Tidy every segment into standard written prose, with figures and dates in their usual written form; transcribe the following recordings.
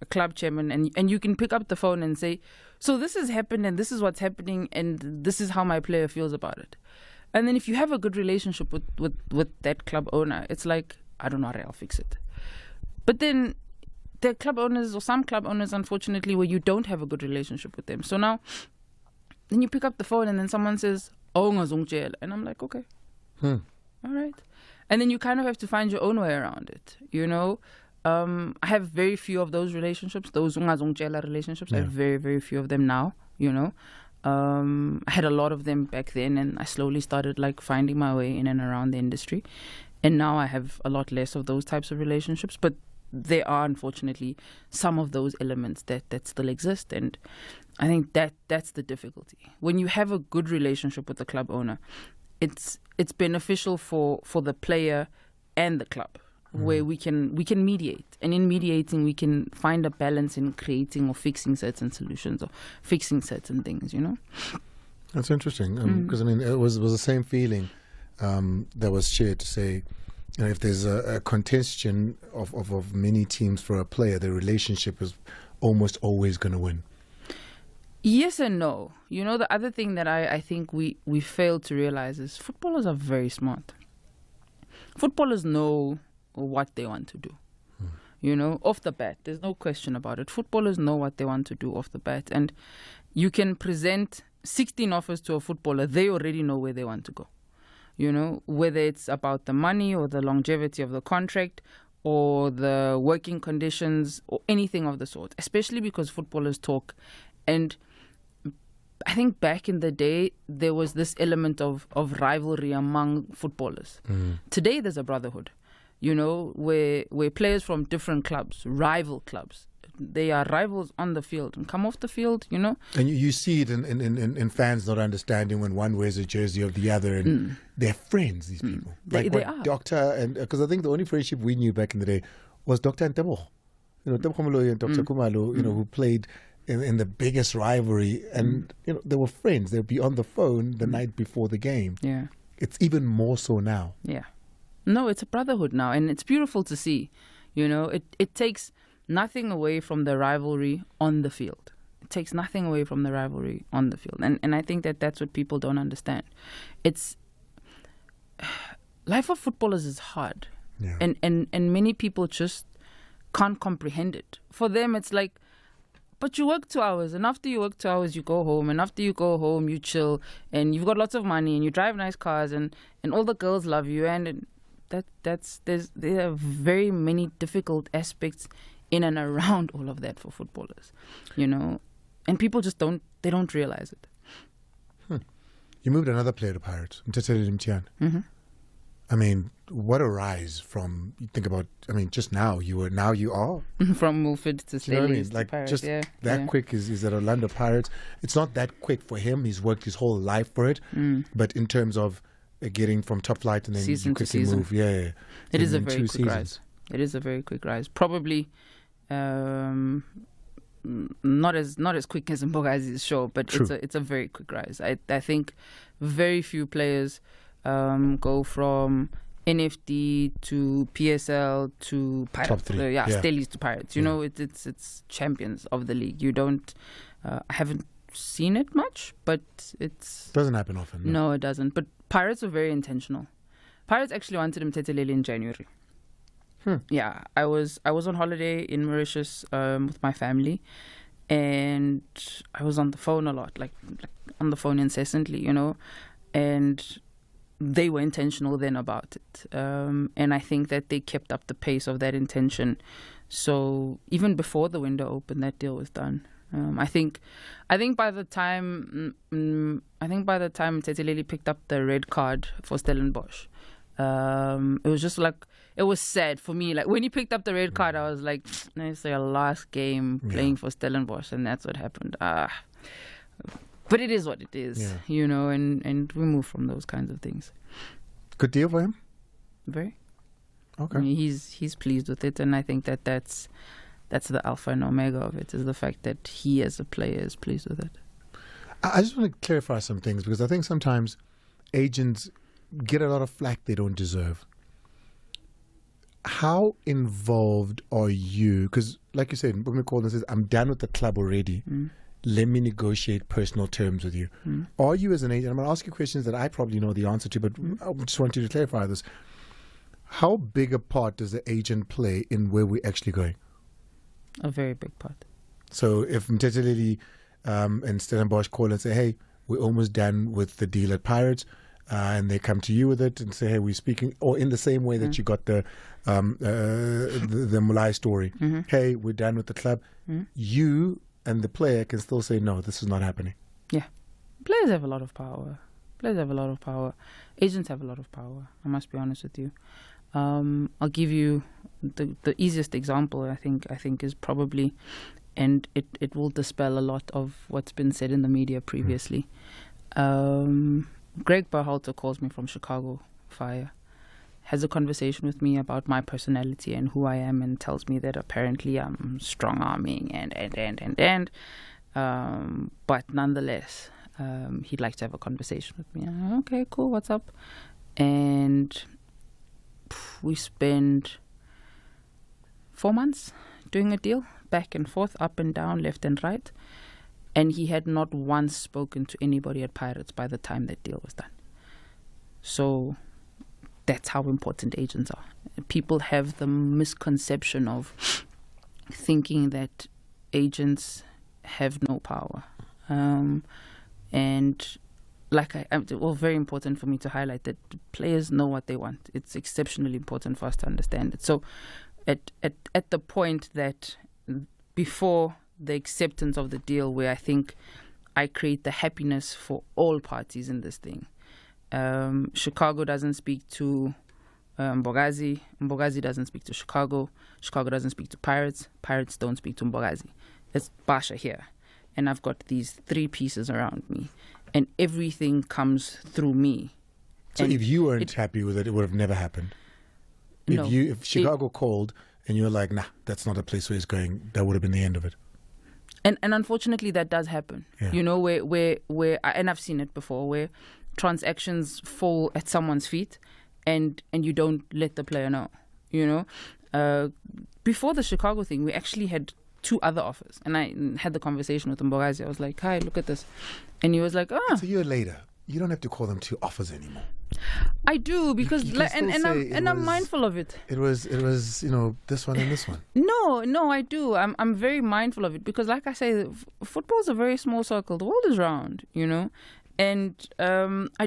a club chairman, and you can pick up the phone and say, so this has happened and this is what's happening and this is how my player feels about it. And then if you have a good relationship with that club owner, it's like, I don't know, I'll fix it. But then there are club owners, or some club owners, unfortunately, where you don't have a good relationship with them. So now, then you pick up the phone and then someone says, oh, ngazongtshela. And I'm like, okay, all right. And then you kind of have to find your own way around it, you know. I have very few of those relationships, those ungazongtshela relationships. I have very, very few of them now, you know. I had a lot of them back then, and I slowly started like finding my way in and around the industry. And now I have a lot less of those types of relationships, but there are unfortunately some of those elements that still exist. And I think that's the difficulty. When you have a good relationship with the club owner, it's beneficial for the player and the club, where we can mediate, and in mediating we can find a balance in creating or fixing certain solutions or fixing certain things, you know. That's interesting, because I mean it was the same feeling that was shared to say, you know, if there's a contention of many teams for a player, the relationship is almost always going to win. Yes and no. You know, the other thing that I think we fail to realize is footballers are very smart. Footballers know what they want to do. You know, off the bat, there's no question about it. Footballers know what they want to do off the bat, and you can present 16 offers to a footballer, they already know where they want to go. You know, whether it's about the money or the longevity of the contract or the working conditions or anything of the sort, especially because footballers talk. And I think back in the day, there was this element of rivalry among footballers. Today, there's a brotherhood. You know, where players from different clubs, rival clubs, they are rivals on the field and come off the field, you know. And you see it in fans not understanding when one wears a jersey of the other, and they're friends, these people. They are. Doctor, and because I think the only friendship we knew back in the day was Dr. and Tebogo. You know, Tebogo Mmolai and Dr. Kumalo, you know, who played in the biggest rivalry, and you know, they were friends. They'd be on the phone the night before the game. Yeah. It's even more so now. Yeah. No, it's a brotherhood now, and it's beautiful to see. You know, it takes nothing away from the rivalry on the field. It takes nothing away from the rivalry on the field. And I think that's what people don't understand. Life of footballers is hard. Yeah. And many people just can't comprehend it. For them, it's like, but you work 2 hours, and after you work 2 hours, you go home, and after you go home, you chill, and you've got lots of money, and you drive nice cars, and all the girls love you, and there are very many difficult aspects in and around all of that for footballers, you know, and people just don't realize it. You moved another player to Pirates, Andile Ncube. I mean, what a rise from, you think about, I mean, just now you are. From Milford to you know what I mean? to Like, Pirates, just yeah. that quick is at Orlando Pirates. It's not that quick for him. He's worked his whole life for it. But in terms of getting from top flight and then Season you to quickly season. move. Yeah. It is a in very 2 quick seasons. rise. It is a very quick rise. Probably not as quick as Mbogazi's show, but True. it's a very quick rise. I think very few players go from NFD to PSL to Pirates. Top 3. Stellies to Pirates. You know, it's champions of the league. You don't. I haven't seen it much, but it's Doesn't happen often. no, it doesn't. But Pirates were very intentional. Pirates actually wanted him Tetelele in January. Yeah, I was on holiday in Mauritius with my family, and I was on the phone a lot, like on the phone incessantly, you know, and they were intentional then about it. And I think that they kept up the pace of that intention. So even before the window opened, that deal was done. I think by the time Tetelele picked up the red card for Stellenbosch, it was just like, it was sad for me. Like when he picked up the red card, I was like, it's their last game playing for Stellenbosch, and that's what happened. But it is what it is, you know, and we move from those kinds of things. Good deal for him? Very. Okay. I mean, he's pleased with it, and I think that's the alpha and omega of it, is the fact that he as a player is pleased with it. I just want to clarify some things, because I think sometimes agents get a lot of flack they don't deserve. how involved are you? Because, like you said, when we call this, I'm done with the club already. Let me negotiate personal terms with you. Are you, as an agent? I'm going to ask you questions that I probably know the answer to, but I just want you to clarify this. How big a part does the agent play in where we're actually going? A very big part. So if Mteteleli and Stellenbosch call and say, hey, we're almost done with the deal at Pirates, and they come to you with it and say, hey, we're speaking, or in the same way that you got the Mmolai story, hey, we're done with the club, you and the player can still say, no, this is not happening. Yeah. Players have a lot of power. Agents have a lot of power. I must be honest with you. I'll give you the easiest example, I think is probably, and it will dispel a lot of what's been said in the media previously. Greg Berhalter calls me from Chicago Fire, has a conversation with me about my personality and who I am, and tells me that apparently I'm strong-arming and but nonetheless, he'd like to have a conversation with me. Okay, cool, what's up? And we spent 4 months doing a deal, back and forth, up and down, left and right. And he had not once spoken to anybody at Pirates by the time that deal was done. So that's how important agents are. People have the misconception of thinking that agents have no power. And very important for me to highlight that players know what they want. It's exceptionally important for us to understand it. So at the point that before the acceptance of the deal, where I think I create the happiness for all parties in this thing. Chicago doesn't speak to Mbogazi. Mbogazi doesn't speak to Chicago. Chicago doesn't speak to Pirates. Pirates don't speak to Mbogazi. It's Basha here. And I've got these 3 pieces around me. And everything comes through me. So if you weren't happy with it, it would have never happened. If Chicago called and you were like, nah, that's not a place where it's going, that would have been the end of it. And unfortunately, that does happen. Yeah. You know, where and I've seen it before, where transactions fall at someone's feet, and you don't let the player know. You know, before the Chicago thing, we actually had 2 other offers, and I had the conversation with Mbogazi. I was like, "Hi, look at this," and he was like, "Ah." It's a year later. You don't have to call them 2 offers anymore. I do, because I'm mindful of it. It was this one and this one. No, I do. I'm very mindful of it, because, like I say, football is a very small circle. The world is round, you know, and I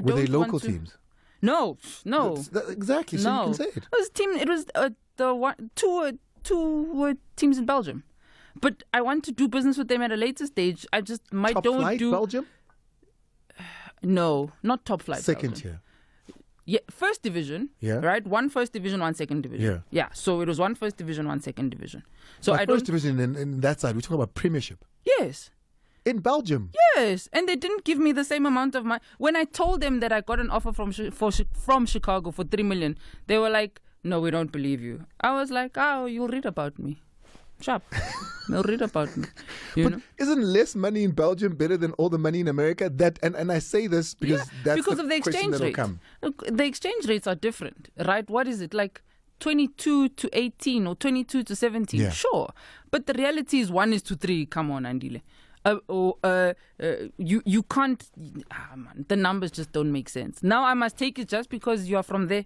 don't. Were they local teams? No. Exactly. So you can say it. It was two were teams in Belgium, but I want to do business with them at a later stage. I just Top flight Belgium. No, not top flight. Second tier. Yeah, first division. Yeah. Right? 1 first division, 1 second division. Yeah. Yeah. So it was 1 first division, 1 second division. So first division in that side, we're talking about Premiership. Yes. In Belgium. Yes. And they didn't give me the same amount of money. When I told them that I got an offer from Chicago for 3 million, they were like, "No, we don't believe you." I was like, "Oh, you'll read about me. Sharp. They'll read about me." But isn't less money in Belgium better than all the money in America? And I say this because because of the exchange rate. Look, the exchange rates are different, right? What is it, like 22 to 18 or 22 to 17? Yeah. Sure. But the reality is 1:3. Come on, Andile. You can't. Man, the numbers just don't make sense. Now I must take it just because you are from there.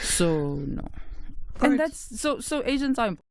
So no. And that's so agents are important.